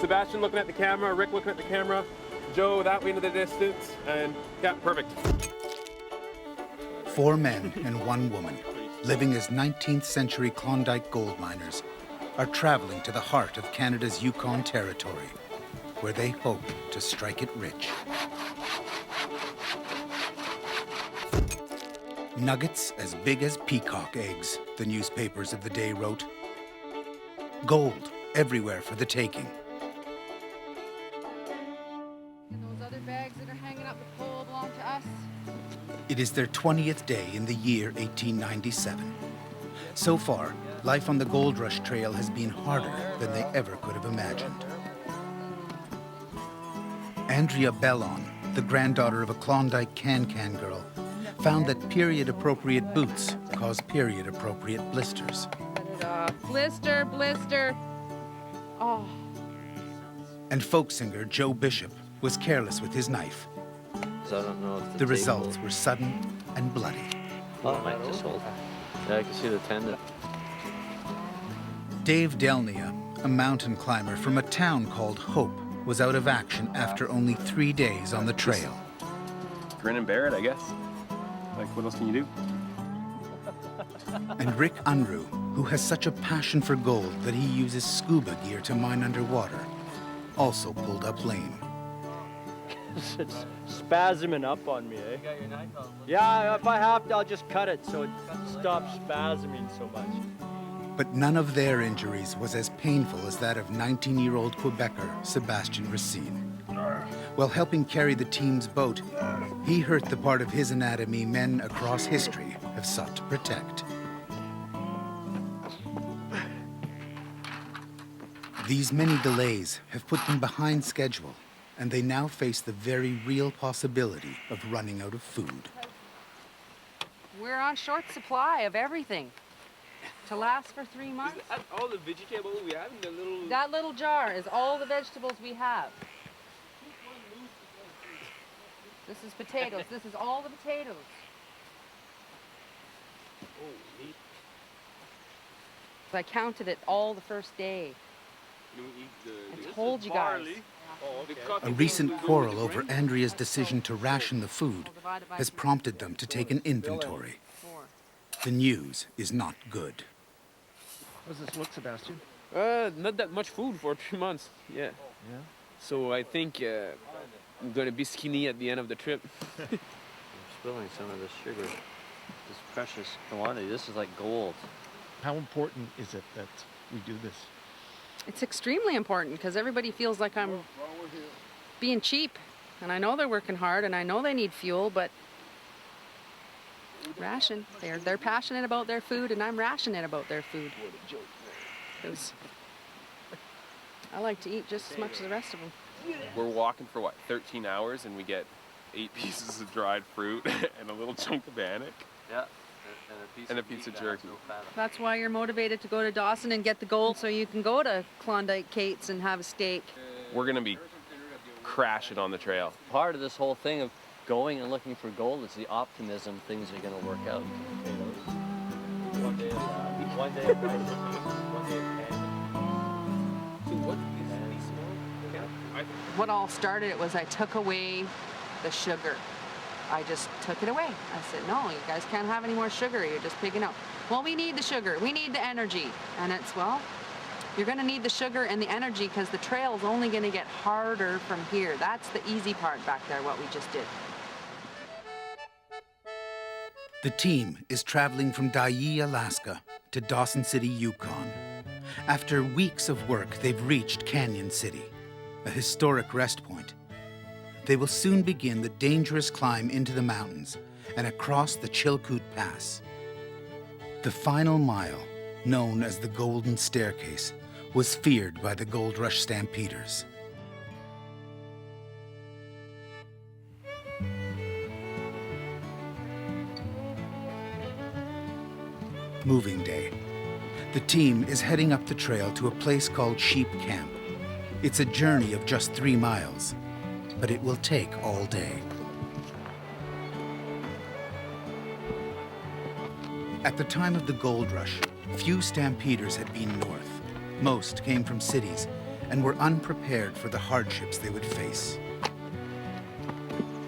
Sebastian looking at the camera, Rick looking at the camera, Joe that way into the distance, and yeah, perfect. 4 men and 1 woman, living as 19th century Klondike gold miners, are traveling to the heart of Canada's Yukon territory, where they hope to strike it rich. Nuggets as big as peacock eggs, the newspapers of the day wrote. Gold everywhere for the taking. And those other bags that are hanging up the pole belong to us. It is their 20th day in the year 1897. So far, life on the Gold Rush Trail has been harder than they ever could have imagined. Andrea Bellon, the granddaughter of a Klondike can-can girl, found that period-appropriate boots cause period-appropriate blisters. Blister, blister. Oh. And folk singer Joe Bishop was careless with his knife. So I don't know if The results were sudden and bloody. Oh, it might just hold. Yeah, I can see the tendon. Dave Delnia, a mountain climber from a town called Hope, was out of action after only 3 days on the trail. Grin and bear it, I guess. Like, what else can you do? And Rick Unruh, who has such a passion for gold that he uses scuba gear to mine underwater, also pulled up lame. It's spasming up on me, eh? You got your knife out? Yeah, if I have to, I'll just cut it so it stops spasming so much. But none of their injuries was as painful as that of 19-year-old Quebecer Sebastian Racine. While helping carry the team's boat, he hurt the part of his anatomy men across history have sought to protect. These many delays have put them behind schedule, and they now face the very real possibility of running out of food. We're on short supply of everything to last for 3 months. Is that all the vegetables we have in the little... That little jar is all the vegetables we have. This is potatoes. This is all the potatoes. Oh, neat. I counted it all the first day. You eat I told you guys. Oh, okay. A recent quarrel over Andrea's decision to ration the food has prompted them to take an inventory. The news is not good. How does this look, Sebastian? Not that much food for 3 months. Yeah. Yeah? So I think I'm gonna be skinny at the end of the trip. I'm spilling some of this sugar. This precious commodity. This is like gold. How important is it that we do this? It's extremely important because everybody feels like I'm being cheap. And I know they're working hard and I know they need fuel, but ration. They're passionate about their food and I'm rationing about their food. Because I like to eat just as much as the rest of them. We're walking for what, 13 hours and we get 8 pieces of dried fruit and a little chunk of bannock. Yeah. And a piece of jerky. That's why you're motivated to go to Dawson and get the gold so you can go to Klondike Kate's and have a steak. We're gonna be crashing on the trail. Part of this whole thing of going and looking for gold is the optimism things are going to work out. One day of rice, one day of What all started it was I took away the sugar. I just took it away. I said, no, you guys can't have any more sugar. You're just picking up. Well, we need the sugar. We need the energy. And it's, well, you're going to need the sugar and the energy because the trail's only going to get harder from here. That's the easy part back there, what we just did. The team is traveling from Dyea, Alaska to Dawson City, Yukon. After weeks of work, they've reached Canyon City, a historic rest point. They will soon begin the dangerous climb into the mountains and across the Chilkoot Pass. The final mile, known as the Golden Staircase, was feared by the Gold Rush Stampeders. Moving day. The team is heading up the trail to a place called Sheep Camp. It's a journey of just 3 miles, but it will take all day. At the time of the gold rush, few stampeders had been north. Most came from cities, and were unprepared for the hardships they would face.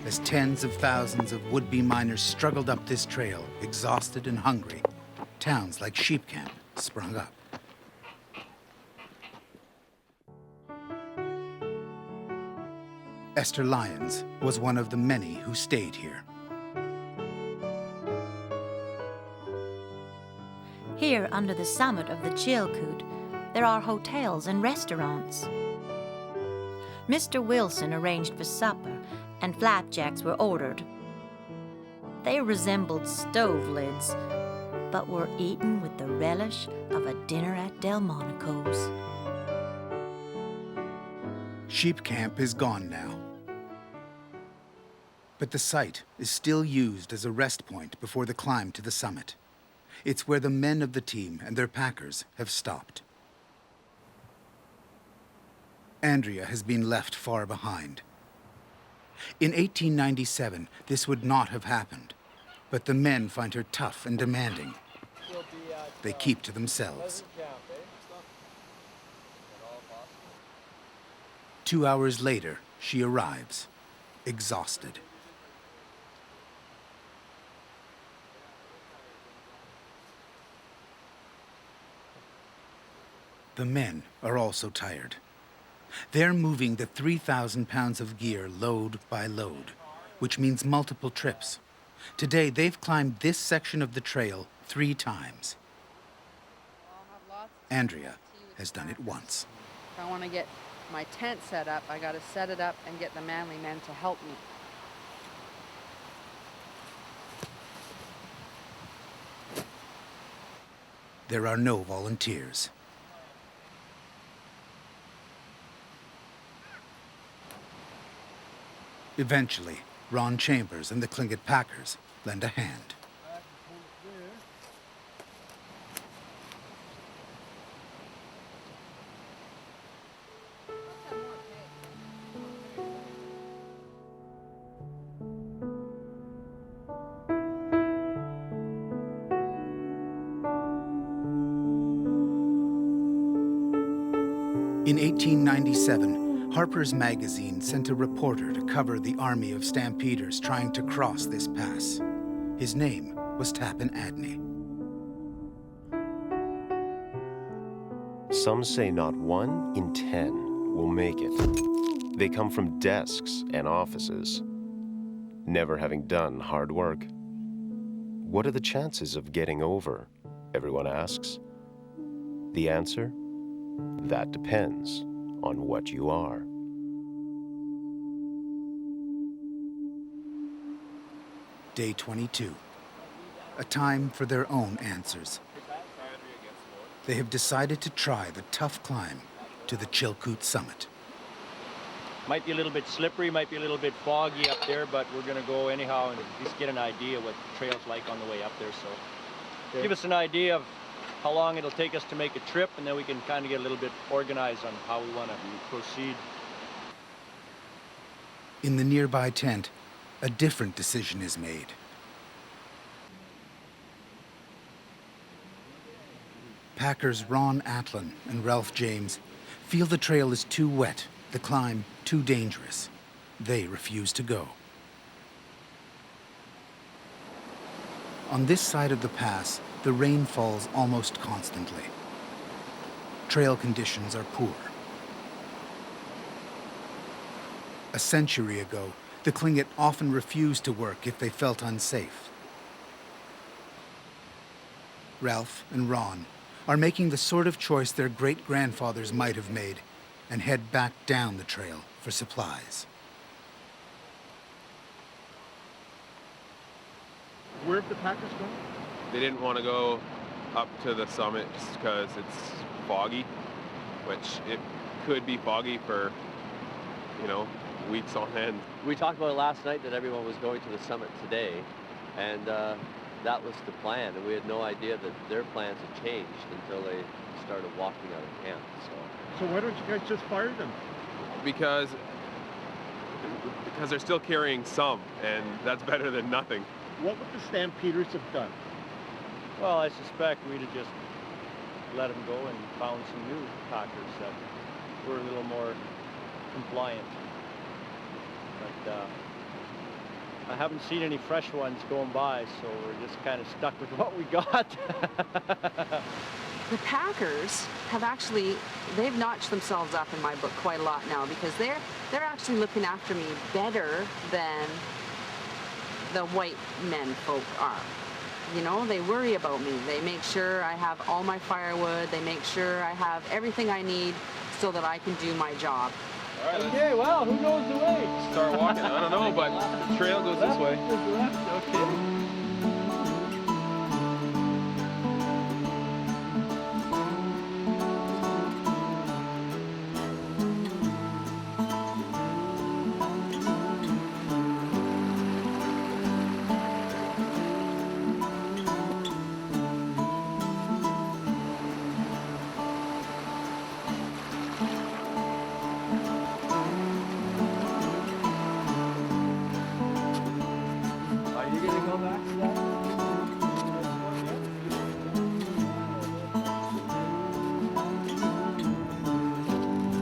As tens of thousands of would-be miners struggled up this trail, exhausted and hungry, towns like Sheep Camp sprung up. Esther Lyons was one of the many who stayed here. Here, under the summit of the Chilkoot, there are hotels and restaurants. Mr. Wilson arranged for supper, and flapjacks were ordered. They resembled stove lids, but were eaten with the relish of a dinner at Delmonico's. Sheep Camp is gone now. But the site is still used as a rest point before the climb to the summit. It's where the men of the team and their packers have stopped. Andrea has been left far behind. In 1897, this would not have happened, but the men find her tough and demanding. They keep to themselves. 2 hours later, she arrives, exhausted. The men are also tired. They're moving the 3,000 pounds of gear load by load, which means multiple trips. Today, they've climbed this section of the trail 3 times. Andrea has done it once. If I want to get my tent set up, I got to set it up and get the manly men to help me. There are no volunteers. Eventually, Ron Chambers and the Tlingit Packers lend a hand. In 1897, Harper's Magazine sent a reporter to cover the army of stampeders trying to cross this pass. His name was Tappan Adney. Some say not 1 in 10 will make it. They come from desks and offices, never having done hard work. What are the chances of getting over? Everyone asks. The answer? That depends on what you are. Day 22. A time for their own answers. They have decided to try the tough climb to the Chilkoot summit. Might be a little bit slippery, might be a little bit foggy up there, but we're going to go anyhow and at least get an idea what the trail's like on the way up there. So give us an idea of how long it'll take us to make a trip, and then we can kind of get a little bit organized on how we want to proceed. In the nearby tent, a different decision is made. Packers Ron Atlin and Ralph James feel the trail is too wet, the climb too dangerous. They refuse to go. On this side of the pass, the rain falls almost constantly. Trail conditions are poor. A century ago, the Tlingit often refused to work if they felt unsafe. Ralph and Ron are making the sort of choice their great-grandfathers might have made and head back down the trail for supplies. Where have the Packers gone? They didn't want to go up to the summit just because it's foggy, which it could be foggy for, weeks on end. We talked about it last night that everyone was going to the summit today, and that was the plan, and we had no idea that their plans had changed until they started walking out of camp. So why don't you guys just fire them? Because they're still carrying some, and that's better than nothing. What would the Stampeders have done? Well, I suspect we'd have just let them go and found some new packers that we're a little more compliant. But I haven't seen any fresh ones going by, so we're just kind of stuck with what we got. The packers have actually, they've notched themselves up in my book quite a lot now, because they're actually looking after me better than the white men folk are. You know, they worry about me. They make sure I have all my firewood. They make sure I have everything I need so that I can do my job. All right, Okay, well, who knows the way? let's start walking. I don't know, but the trail goes this way. Left, okay.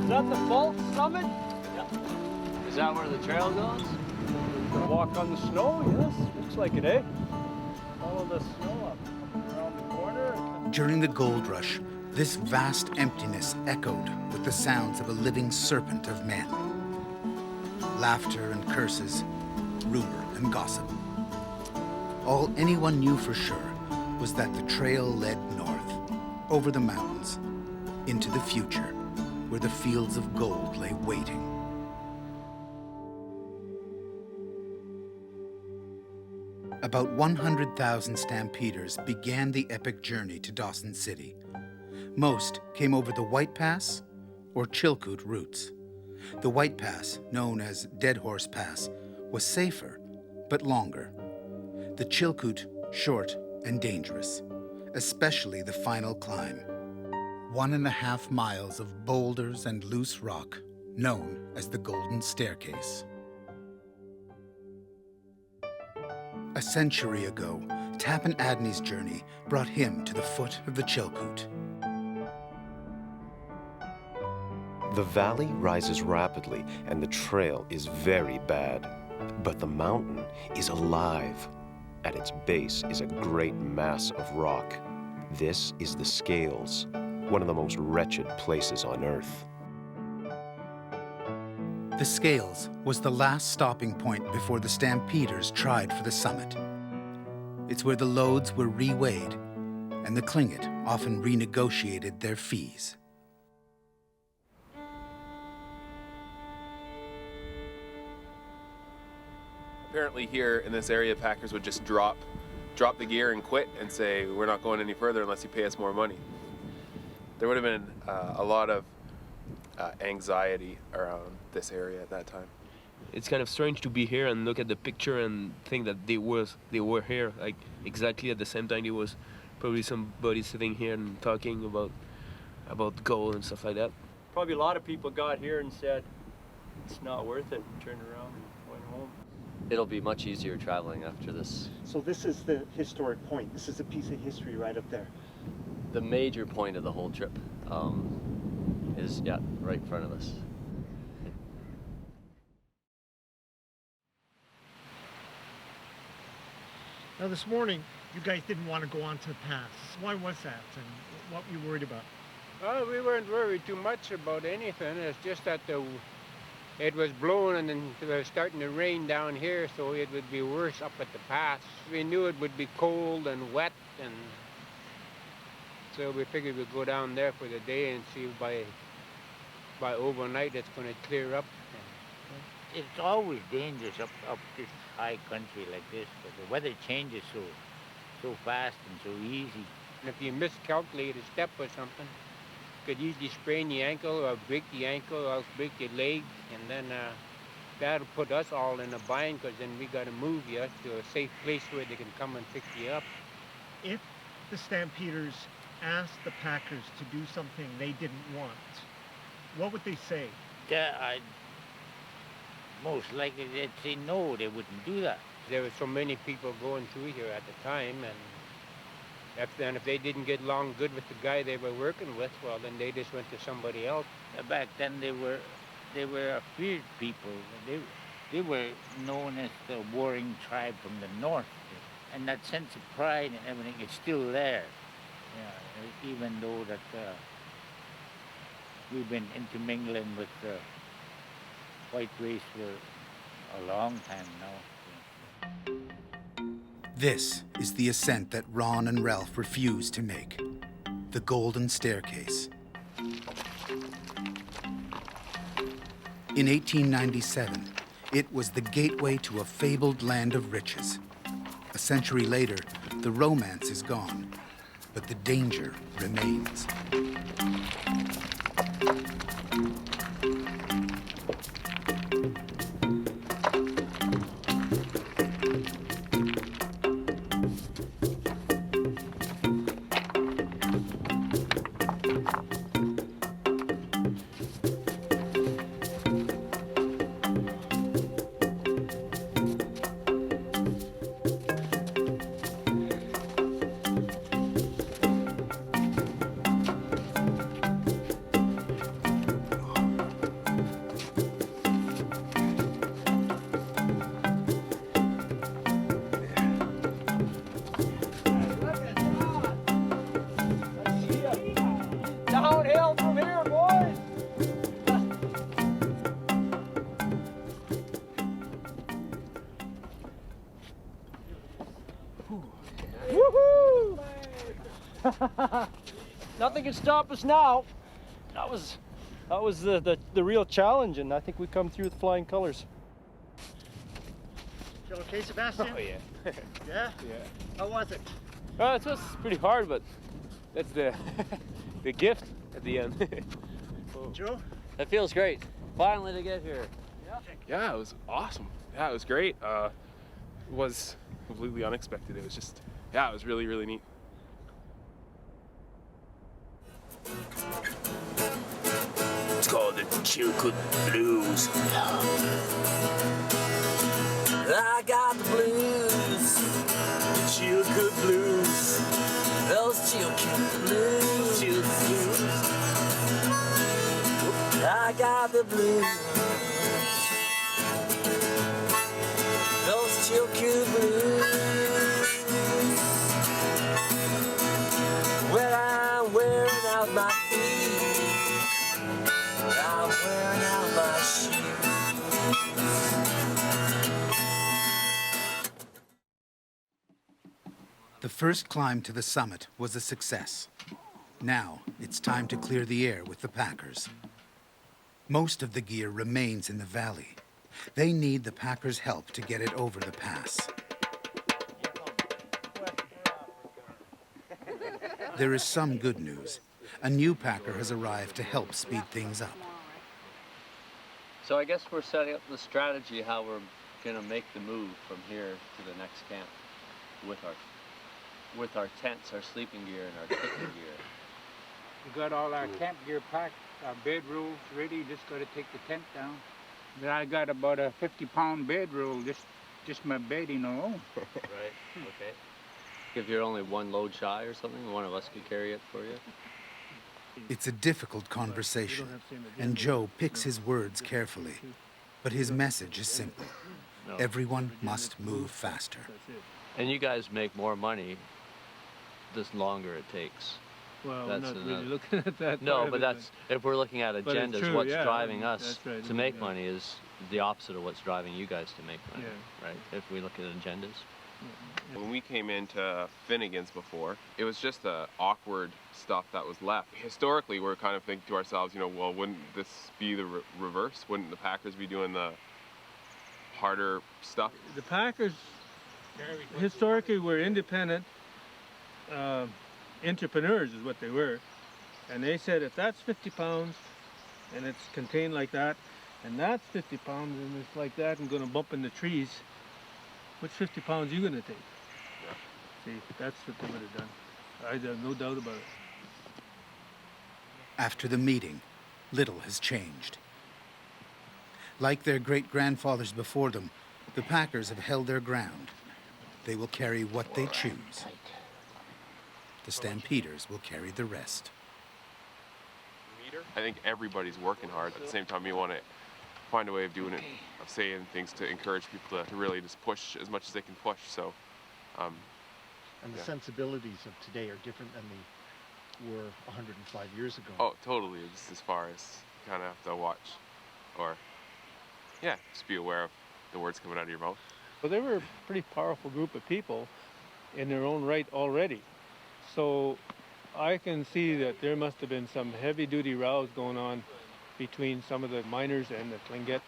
Is that the false summit? Is that where the trail goes? Walk on the snow, yes. Looks like it, eh? Follow the snow up around the corner. During the gold rush, this vast emptiness echoed with the sounds of a living serpent of men. Laughter and curses, rumor and gossip. All anyone knew for sure was that the trail led north, over the mountains, into the future, where the fields of gold lay waiting. About 100,000 stampeders began the epic journey to Dawson City. Most came over the White Pass or Chilkoot routes. The White Pass, known as Dead Horse Pass, was safer, but longer. The Chilkoot, short and dangerous, especially the final climb. 1.5 miles of boulders and loose rock, known as the Golden Staircase. A century ago, Tappan Adney's journey brought him to the foot of the Chilkoot. The valley rises rapidly and the trail is very bad, but the mountain is alive. At its base is a great mass of rock. This is the Scales, one of the most wretched places on Earth. The Scales was the last stopping point before the Stampeders tried for the summit. It's where the loads were reweighed, and the Tlingit often renegotiated their fees. Apparently here in this area, packers would just drop the gear and quit and say, we're not going any further unless you pay us more money. There would have been a lot of anxiety around this area at that time. It's kind of strange to be here and look at the picture and think that they were here, like exactly at the same time. There was probably somebody sitting here and talking about gold and stuff like that. Probably a lot of people got here and said, it's not worth it, and turned around and went home. It'll be much easier traveling after this. So this is the historic point. This is a piece of history right up there. The major point of the whole trip is, yeah, right in front of us. Now this morning, you guys didn't want to go on to the pass. Why was that, and what were you worried about? Well, we weren't worried too much about anything. It's just that it was blowing and then it was starting to rain down here, so it would be worse up at the pass. We knew it would be cold and wet, and so we figured we'd go down there for the day and see by overnight it's going to clear up. It's always dangerous up this high country like this, but the weather changes so fast and so easy. And if you miscalculate a step or something, you could easily sprain your ankle or break the ankle or else break your leg, and then that'll put us all in a bind, because then we got to move you to a safe place where they can come and pick you up. If the Stampeders asked the Packers to do something they didn't want, what would they say? Most likely they'd say no, they wouldn't do that. There were so many people going through here at the time, and if they didn't get along good with the guy they were working with, well, then they just went to somebody else. Back then they were a feared people. They were known as the warring tribe from the north. And that sense of pride and everything is still there. Yeah, even though that we've been intermingling with the white race for a long time now. This is the ascent that Ron and Ralph refuse to make. The Golden Staircase. In 1897, it was the gateway to a fabled land of riches. A century later, the romance is gone, but the danger remains. Downhill from here, boys! Woohoo! Nothing can stop us now. That was the real challenge, and I think we come through with flying colors. You okay, Sebastian? Oh, yeah. Yeah? Yeah. How was it? It was pretty hard, but that's the the gift at the end. Joe? It feels great. Finally to get here. Yeah, it was awesome. Yeah, it was great. It was completely unexpected. It was just, yeah, it was really, really neat. It's called the Chilkoot Blues. I got the blues, the Chilkoot Blues, those Chilkoot Blues, I got the blues, those Chilkoot Blues. Well, I'm wearing out my feet, I'm wearing out my shoes. The first climb to the summit was a success. Now, it's time to clear the air with the packers. Most of the gear remains in the valley. They need the packers' help to get it over the pass. There is some good news. A new packer has arrived to help speed things up. So I guess we're setting up the strategy how we're gonna make the move from here to the next camp with our tents, our sleeping gear, and our cooking gear. We got all our camp gear packed, our bedrolls ready, just got to take the tent down. But I got about a 50-pound bedroll, just my bedding alone. Right, okay. If you're only one load shy or something, one of us could carry it for you. It's a difficult conversation, and Joe picks his words carefully. But his message is simple. Everyone must move faster. And you guys make more money the longer it takes. Well, we're not really looking at that. No, but that's, if we're looking at agendas, true, what's yeah, driving us right, to make money is the opposite of what's driving you guys to make money, right? If we look at agendas. When we came into Finnegan's before, it was just the awkward stuff that was left. Historically, we're kind of thinking to ourselves, you know, well, wouldn't this be the reverse? Wouldn't the packers be doing the harder stuff? The packers historically were independent entrepreneurs is what they were. And they said, if that's 50 pounds and it's contained like that, and that's 50 pounds and it's like that and going to bump in the trees, which 50 pounds are you going to take? See, that's what they would have done. I have no doubt about it. After the meeting, little has changed. Like their great-grandfathers before them, the packers have held their ground. They will carry what they choose. The Stampeders will carry the rest. I think everybody's working hard. At the same time, you want to find a way of doing it, of saying things to encourage people to really just push as much as they can push. So, and the sensibilities of today are different than they were 105 years ago. Oh, totally. Just as far as you kind of have to watch, or just be aware of the words coming out of your mouth. Well, they were a pretty powerful group of people in their own right already. So I can see that there must have been some heavy-duty rows going on between some of the miners and the Tlingit.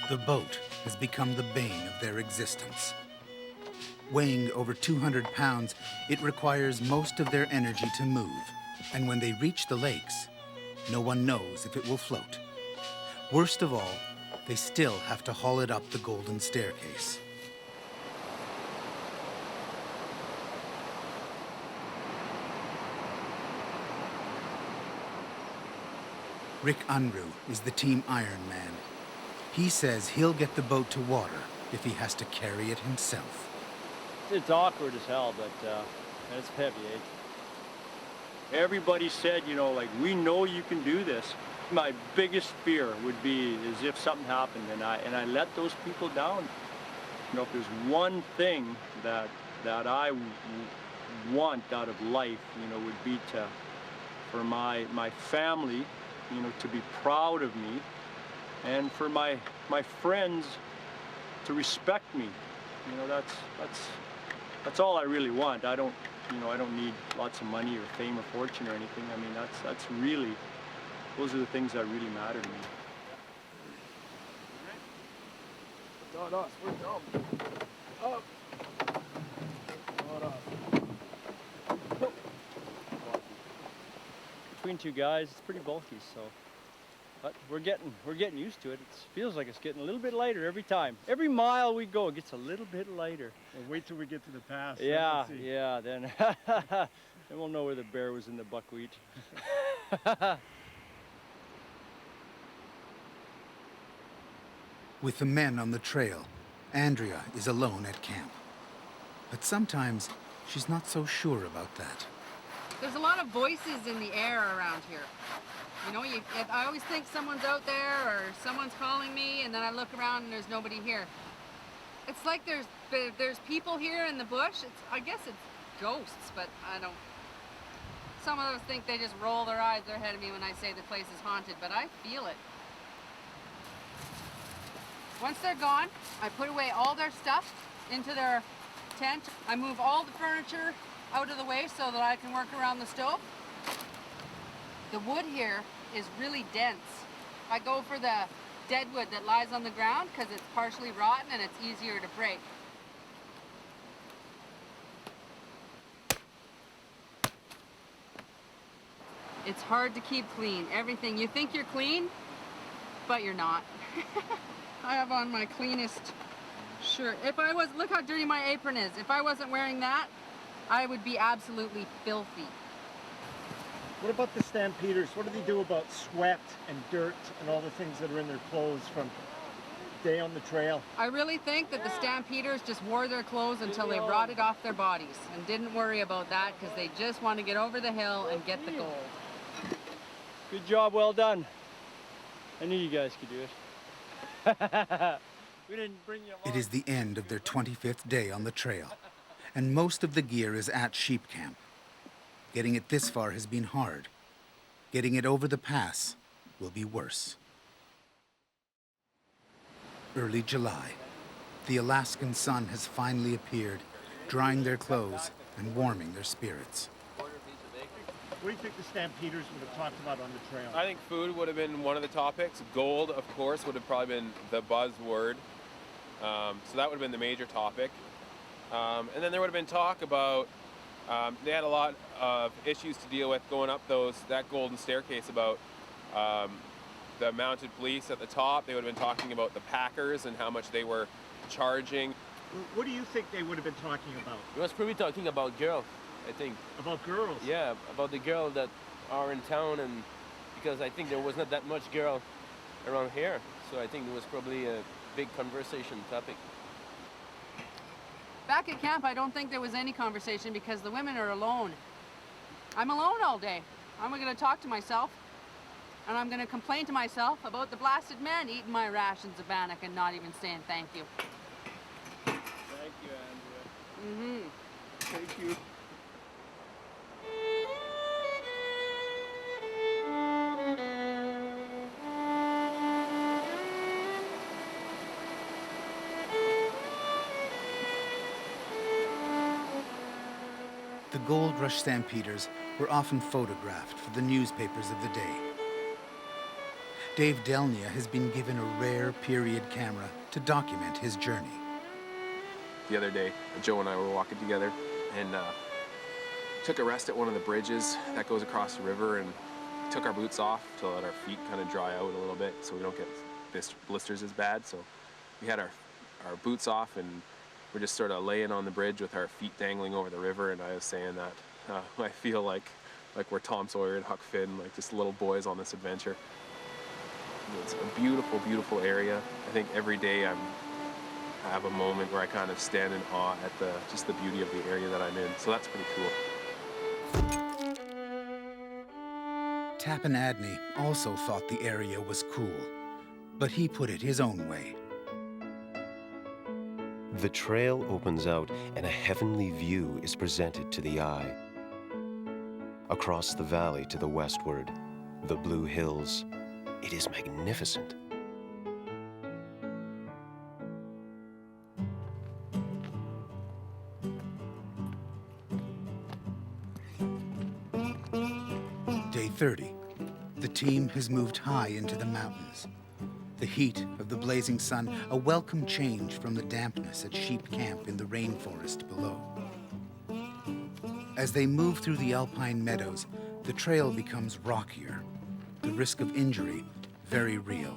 The boat has become the bane of their existence. Weighing over 200 pounds, it requires most of their energy to move. And when they reach the lakes, no one knows if it will float. Worst of all, they still have to haul it up the golden staircase. Rick Unruh is the team Iron Man. He says he'll get the boat to water if he has to carry it himself. It's awkward as hell, but it's heavy, eh? Everybody said, you know, like, we know you can do this. My biggest fear would be is if something happened and I let those people down. You know, if there's one thing that I want out of life, you know, would be for my family, you know, to be proud of me, and for my friends to respect me. You know, that's all I really want. I don't need lots of money or fame or fortune or anything. I mean, that's really, those are the things that really matter to me. Not us, we're dumb. Up. Not us. Between two guys, it's pretty bulky, so. But we're getting used to it. It feels like it's getting a little bit lighter every time. Every mile we go, it gets a little bit lighter. Well, wait till we get to the pass. Yeah, then we'll know where the bear was in the buckwheat. With the men on the trail, Andrea is alone at camp. But sometimes she's not so sure about that. There's a lot of voices in the air around here. You know, I always think someone's out there or someone's calling me, and then I look around and there's nobody here. It's like there's people here in the bush. I guess it's ghosts, but I don't. Some of us think they just roll their eyes ahead of me when I say the place is haunted, but I feel it. Once they're gone, I put away all their stuff into their tent. I move all the furniture out of the way so that I can work around the stove. The wood here is really dense. I go for the dead wood that lies on the ground because it's partially rotten and it's easier to break. It's hard to keep clean. Everything, you think you're clean, but you're not. I have on my cleanest shirt. Look how dirty my apron is. If I wasn't wearing that, I would be absolutely filthy. What about the Stampeders? What do they do about sweat and dirt and all the things that are in their clothes from day on the trail? I really think that the Stampeders just wore their clothes until they rotted off their bodies and didn't worry about that because they just want to get over the hill and get the gold. Good job, well done. I knew you guys could do it. We didn't bring you along. It is the end of their 25th day on the trail, and most of the gear is at sheep camp. Getting it this far has been hard. Getting it over the pass will be worse. Early July. The Alaskan sun has finally appeared, drying their clothes and warming their spirits. What do you think the Stampeders would have talked about on the trail? I think food would have been one of the topics. Gold, of course, would have probably been the buzzword. So that would have been the major topic. And then there would have been talk about, they had a lot of issues to deal with going up that golden staircase, about the mounted police at the top. They would have been talking about the packers and how much they were charging. What do you think they would have been talking about? He was probably talking about girls. I think. About girls? Yeah, about the girl that are in town, and because I think there was not that much girl around here, so I think it was probably a big conversation topic. Back at camp, I don't think there was any conversation because the women are alone. I'm alone all day. I'm gonna talk to myself, and I'm gonna complain to myself about the blasted men eating my rations of bannock and not even saying thank you. Thank you, Andrea. Mm-hmm. Thank you. The Gold Rush Stampeders were often photographed for the newspapers of the day. Dave Dyea has been given a rare period camera to document his journey. The other day, Joe and I were walking together and took a rest at one of the bridges that goes across the river, and took our boots off to let our feet kind of dry out a little bit so we don't get blisters as bad. So we had our boots off, and we're just sort of laying on the bridge with our feet dangling over the river, and I was saying that I feel like we're Tom Sawyer and Huck Finn, like just little boys on this adventure. It's a beautiful, beautiful area. I think every day I have a moment where I kind of stand in awe at just the beauty of the area that I'm in. So that's pretty cool. Tappan Adney also thought the area was cool, but he put it his own way. The trail opens out and a heavenly view is presented to the eye. Across the valley to the westward, the blue hills, it is magnificent. Day 30. The team has moved high into the mountains. The heat of the blazing sun, a welcome change from the dampness at sheep camp in the rainforest below. As they move through the alpine meadows, the trail becomes rockier. The risk of injury very real.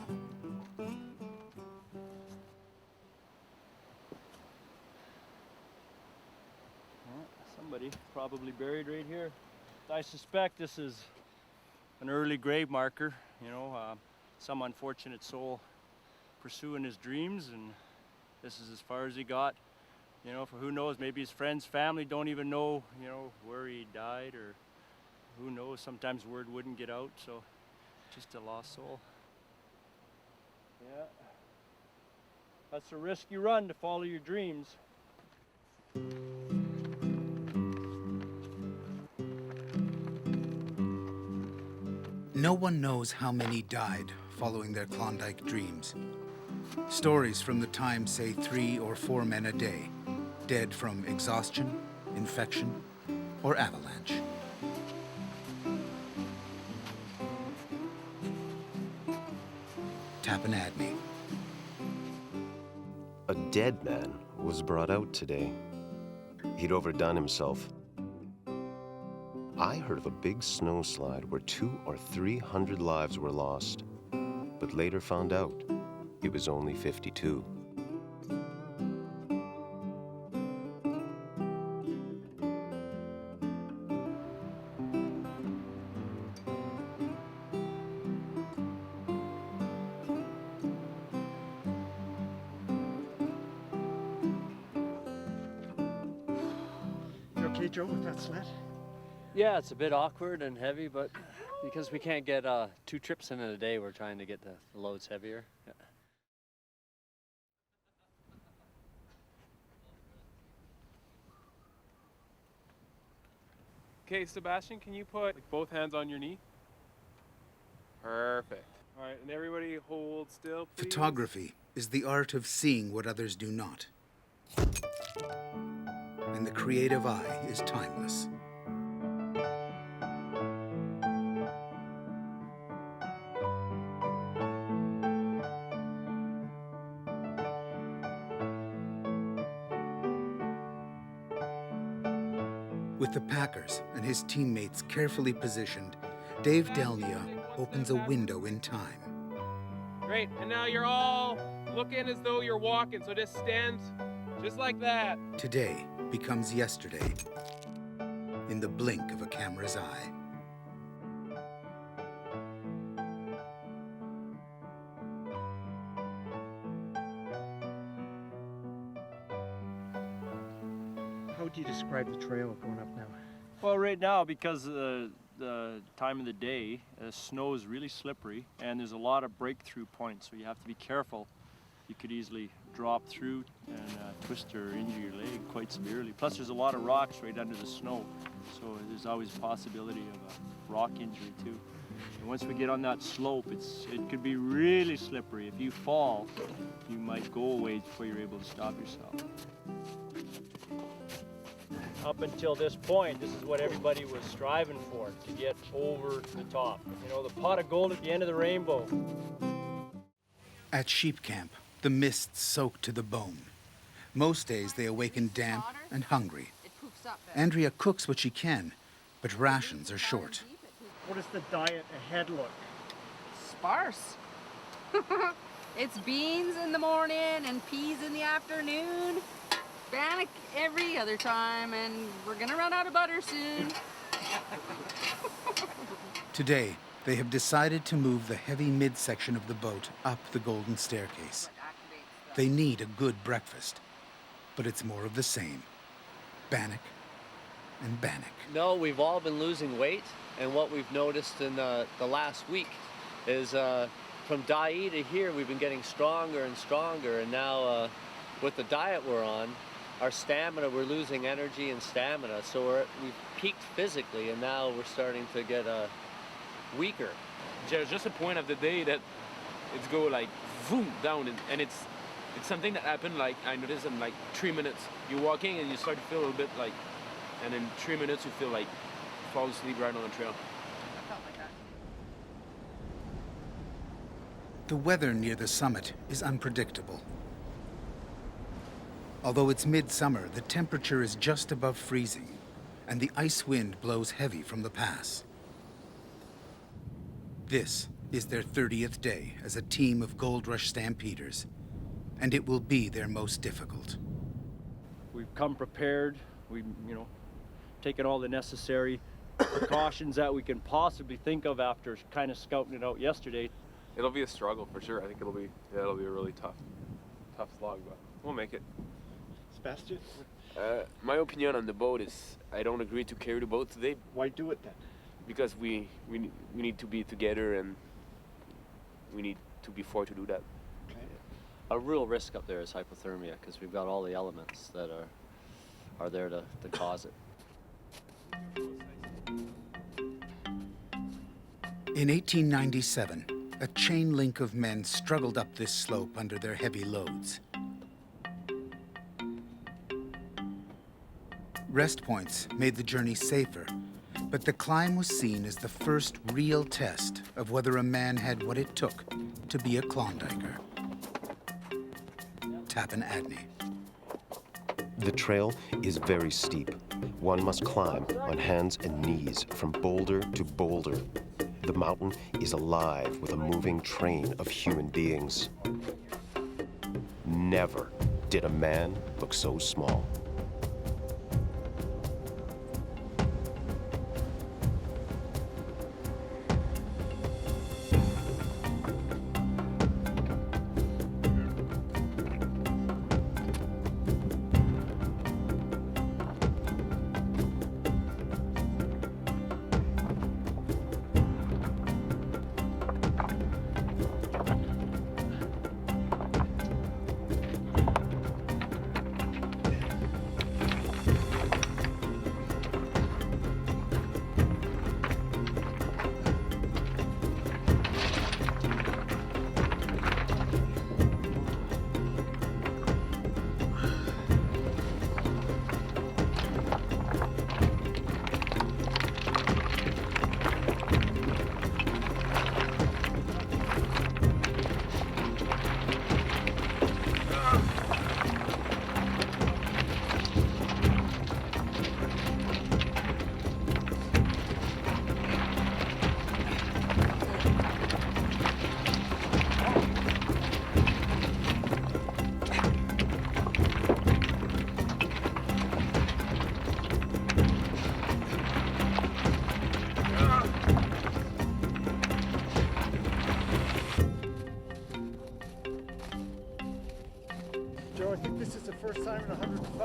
Somebody probably buried right here. I suspect this is an early grave marker, you know, some unfortunate soul pursuing his dreams, and this is as far as he got. You know, for who knows, maybe his friends, family don't even know, you know, where he died, or who knows, sometimes word wouldn't get out, so just a lost soul. Yeah, that's a risk you run to follow your dreams. No one knows how many died following their Klondike dreams. Stories from the time say 3 or 4 men a day, dead from exhaustion, infection, or avalanche. Tappan Adney. A dead man was brought out today. He'd overdone himself. I heard of a big snowslide where 200 or 300 lives were lost, but later found out it was only 52. You okay, Joe, with that sled? Yeah, it's a bit awkward and heavy, but because we can't get 2 trips in a day, we're trying to get the loads heavier. Yeah. Okay, Sebastian, can you put both hands on your knee? Perfect. All right, and everybody hold still, please. Photography is the art of seeing what others do not. And the creative eye is timeless. With the packers and his teammates carefully positioned, Dave Dyea opens a window in time. Great, and now you're all looking as though you're walking, so just stand just like that. Today becomes yesterday. in the blink of a camera's eye. How would you describe the trail going up now? Well, right now, because of the time of the day, snow is really slippery, and there's a lot of breakthrough points, so you have to be careful. You could easily drop through and twist or injure your leg quite severely. Plus, there's a lot of rocks right under the snow, so there's always a possibility of a rock injury too. And once we get on that slope, it could be really slippery. If you fall, you might go away before you're able to stop yourself. Up until this point, this is what everybody was striving for, to get over the top. You know, the pot of gold at the end of the rainbow. At sheep camp, the mists soak to the bone. Most days they awaken damp and hungry. Andrea cooks what she can, but rations are short. What does the diet ahead look? Sparse. It's beans in the morning and peas in the afternoon. Bannock every other time, and we're gonna run out of butter soon. Today, they have decided to move the heavy midsection of the boat up the golden staircase. They need a good breakfast, but it's more of the same. Bannock and bannock. No, we've all been losing weight, and what we've noticed in the last week is from Dyea to here, we've been getting stronger and stronger, and now with the diet we're on, our stamina, we're losing energy and stamina, so we've peaked physically, and now we're starting to get weaker. There's just a point of the day that it's go like boom down, and it's something that happened, like I noticed in like 3 minutes. You're walking and you start to feel a little bit like, and in 3 minutes you feel like fall asleep right on the trail. I felt like that. The weather near the summit is unpredictable. Although it's midsummer, the temperature is just above freezing, and the ice wind blows heavy from the pass. This is their 30th day as a team of Gold Rush Stampeders, and it will be their most difficult. We've come prepared. We've, taken all the necessary precautions that we can possibly think of after kind of scouting it out yesterday. It'll be a struggle for sure. I think it'll be a really tough slog, but we'll make it. Sebastian? My opinion on the boat is I don't agree to carry the boat today. Why do it then? Because we need to be together, and we need to be four to do that. Okay. A real risk up there is hypothermia, because we've got all the elements that are there to cause it. In 1897, a chain link of men struggled up this slope under their heavy loads. Rest points made the journey safer, but the climb was seen as the first real test of whether a man had what it took to be a Klondiker. Tappan Adney. The trail is very steep. One must climb on hands and knees from boulder to boulder. The mountain is alive with a moving train of human beings. Never did a man look so small.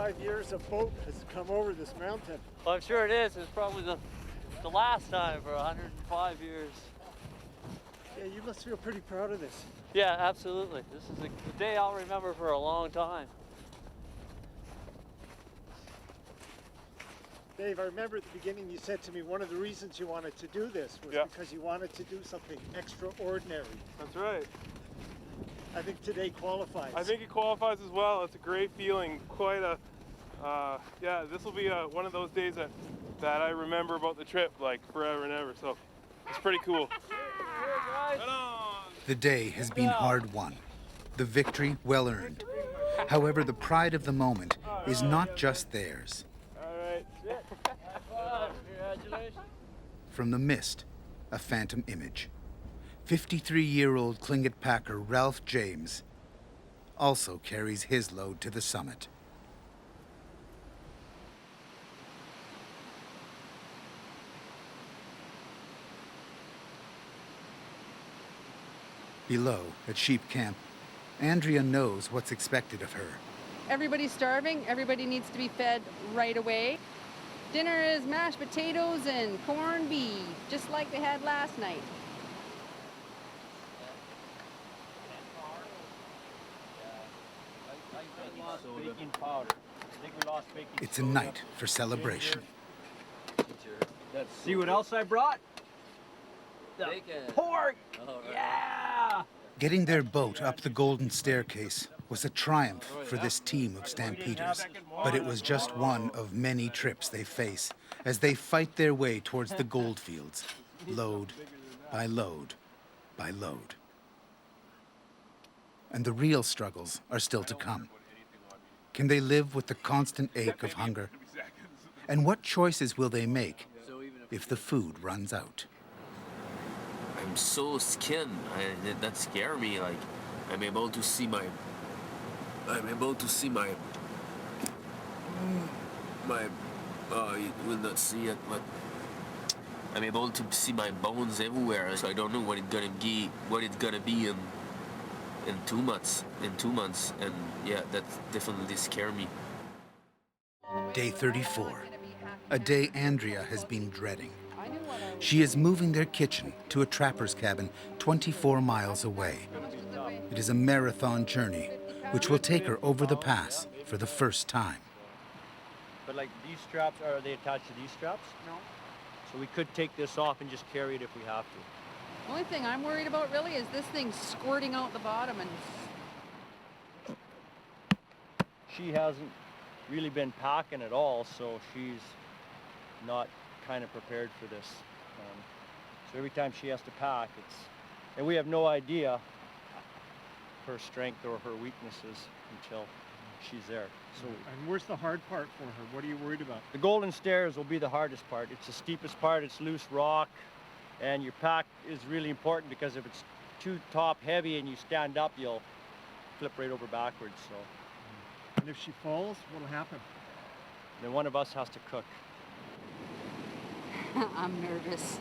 105 years a boat has come over this mountain. Well, I'm sure it is. It's probably the last time for 105 years. Yeah, you must feel pretty proud of this. Yeah, absolutely. This is a day I'll remember for a long time. Dave, I remember at the beginning you said to me one of the reasons you wanted to do this was because you wanted to do something extraordinary. That's right. I think today qualifies. I think it qualifies as well. It's a great feeling. Quite a, yeah, this will be one of those days that I remember about the trip like forever and ever. So it's pretty cool. The day has been hard won, the victory well earned. However, the pride of the moment is not just theirs. From the mist, a phantom image. 53-year-old Tlingit packer Ralph James also carries his load to the summit. Below, at Sheep Camp, Andrea knows what's expected of her. Everybody's starving. Everybody needs to be fed right away. Dinner is mashed potatoes and corned beef, just like they had last night. Baking powder. I think we lost baking It's a night for celebration. Let's see what else I brought. The pork! Yeah! Getting their boat up the golden staircase was a triumph for this team of stampeders, but it was just one of many trips they face as they fight their way towards the gold fields, load by load by load. And the real struggles are still to come. Can they live with the constant ache of hunger? And what choices will they make if the food runs out? I'm so skinned. That scares me. Like, I'm able to see my, you will not see it, but I'm able to see my bones everywhere. So I don't know what it's gonna be in 2 months. And yeah, that definitely scares me. Day 34, a day Andrea has been dreading. She is moving their kitchen to a trapper's cabin 24 miles away. It is a marathon journey, which will take her over the pass for the first time. But like these straps, are they attached to these straps? No. So we could take this off and just carry it if we have to. The only thing I'm worried about really is this thing squirting out the bottom and... She hasn't really been packing at all, so she's not kind of prepared for this. So every time she has to pack, and we have no idea her strength or her weaknesses until she's there. So, and where's the hard part for her? What are you worried about? the golden stairs will be the hardest part. It's the steepest part. It's loose rock, and your pack is really important because if it's too top heavy and you stand up, you'll flip right over backwards. So, and if she falls, what'll happen? then one of us has to cook. I'm nervous.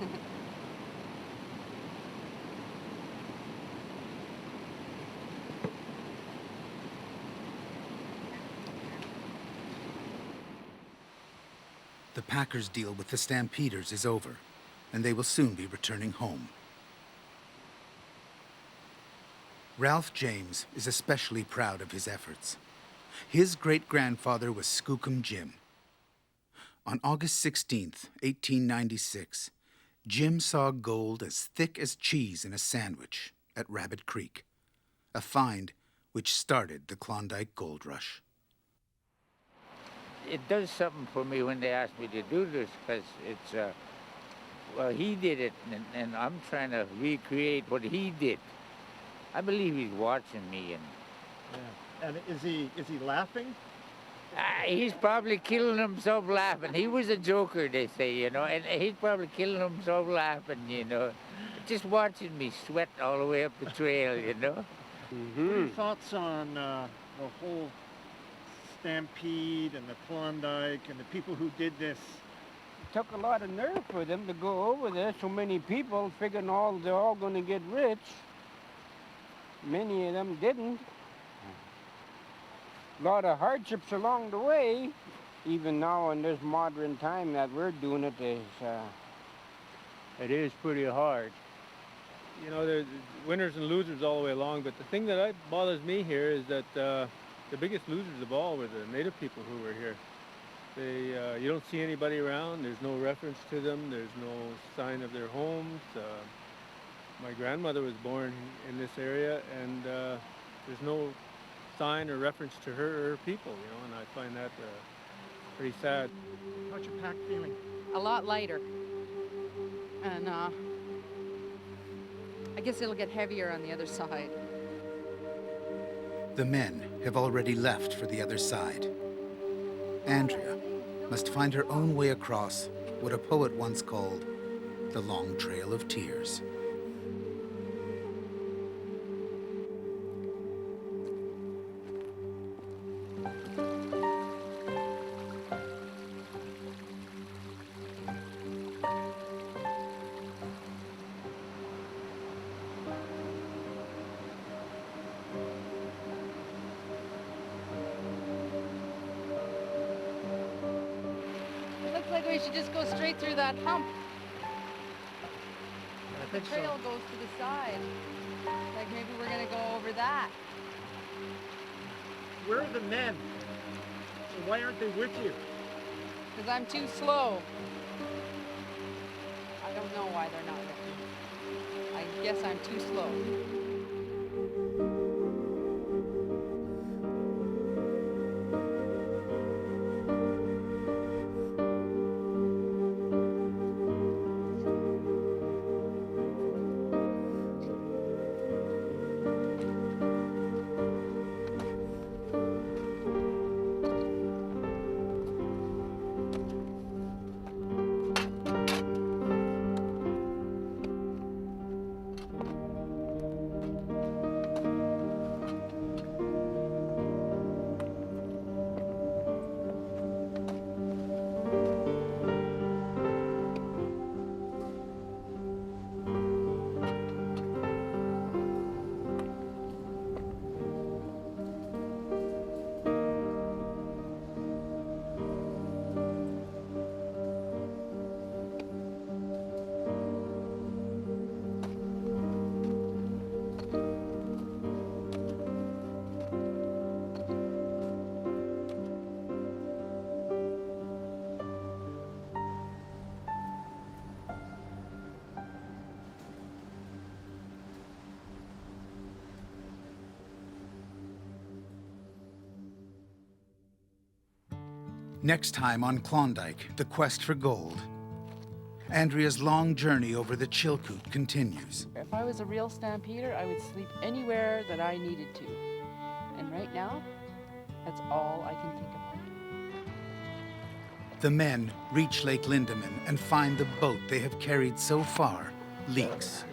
The Packers' deal with the Stampeders is over, and they will soon be returning home. Ralph James is especially proud of his efforts. His great-grandfather was Skookum Jim. On August 16th, 1896, Jim saw gold as thick as cheese in a sandwich at Rabbit Creek, a find which started the Klondike Gold Rush. It does something for me when they ask me to do this, because it's, well, he did it, and I'm trying to recreate what he did. I believe he's watching me. And is he laughing? He's probably killing himself laughing. He was a joker, they say, you know, and he's probably killing himself laughing, you know. Just watching me sweat all the way up the trail, you know. What are your thoughts on the whole stampede and the Klondike and the people who did this? It took a lot of nerve for them to go over there. So many people figuring they're all going to get rich. Many of them didn't. A lot of hardships along the way. Even now in this modern time that we're doing it is pretty hard. You know, there's winners and losers all the way along, but the thing that bothers me here is that the biggest losers of all were the native people who were here. You don't see anybody around. There's no reference to them. There's no sign of their homes. My grandmother was born in this area, and there's no sign or reference to her or her people, you know, and I find that pretty sad. How's your pack feeling? A lot lighter. And I guess it'll get heavier on the other side. The men have already left for the other side. Andrea must find her own way across what a poet once called the long trail of tears. Like we should just go straight through that hump. The trail goes to the side. Like maybe we're gonna go over that. Where are the men? And why aren't they with you? Because I'm too slow. I don't know why they're not with me. I guess I'm too slow. Next time on Klondike, the quest for gold. Andrea's long journey over the Chilkoot continues. If I was a real stampeder, I would sleep anywhere that I needed to. And right now, that's all I can think about. The men reach Lake Lindeman and find the boat they have carried so far leaks.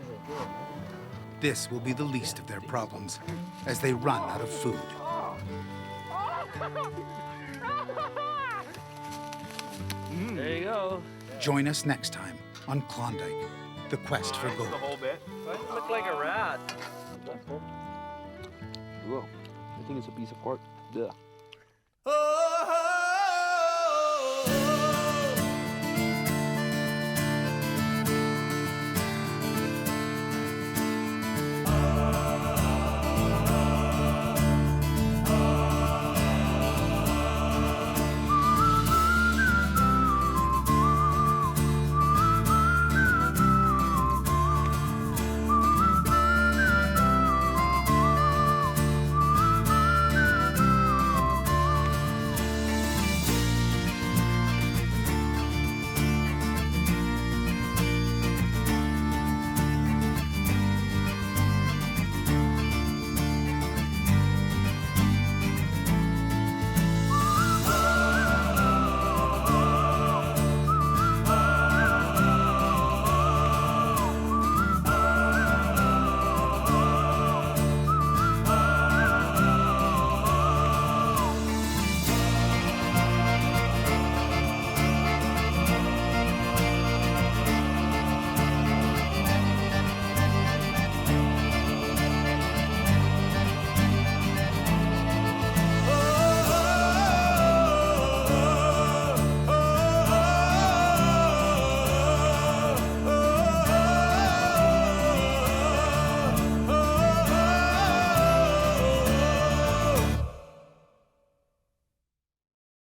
This will be the least of their problems as they run out of food. There you go. Join us next time on Klondike, the quest for gold. The whole bit. Doesn't look like a rat. Whoa. I think it's a piece of pork. Ugh.